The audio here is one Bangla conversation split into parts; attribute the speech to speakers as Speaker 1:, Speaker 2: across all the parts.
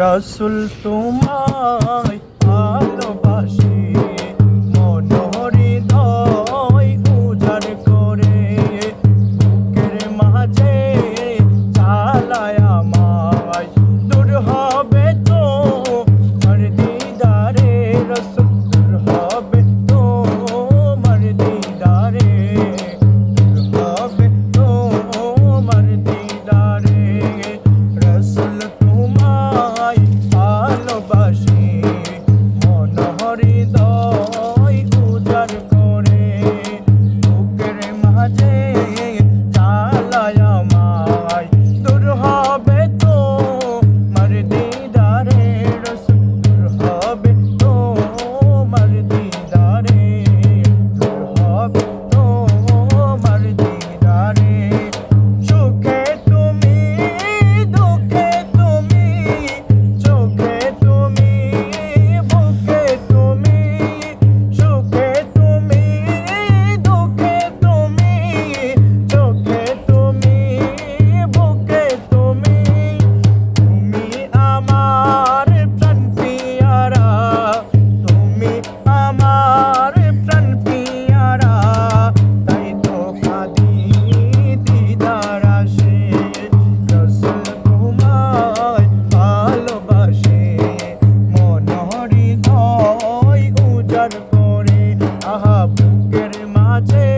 Speaker 1: রসুল তোমায় ভালোবাসি, মন হৃদয় উজাড় করে বুকের মাঝে চালায় আমায়। দূর হবে তো মার দিদারে রসুল, দূর হবে তো মার দিদারে, দূর হবে তো মার দিদারে। রসুল তোমায় ভালোবাসি, মন হৃদয় উজাড় করে বুকের মাঝে চালায় আমায়। দূর হবে তো মার দিদারে রসুল, দূর হবে তো মার দিদারে, দূর হবে তো মার দিদারে। সুখে তুমি দুঃখে তুমি, চোখে তুমি বুকে তুমি, সুখে তুমি দুঃখে তুমি, চোখে তুমি বুকে তুমি। তুমি আমার প্রাণ পিয়ারা, তুমি আমার প্রাণ পিয়ারা, তাই তো কাঁদি দিদার আসে। রসুল তোমায় ভালোবাসে, মন হৃদয় উজাড় করে আহা বুকের মাঝে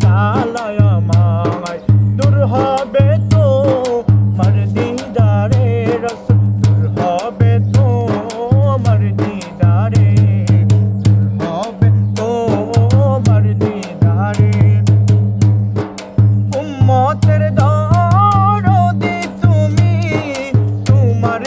Speaker 1: চালায় আমায়। দূর হবে তো মার দিদারে রসুল, দূর হবে তো মার দিদারে, দূর হবে তো মার দিদারে। উম্মতের দরদি তুমি, তোমার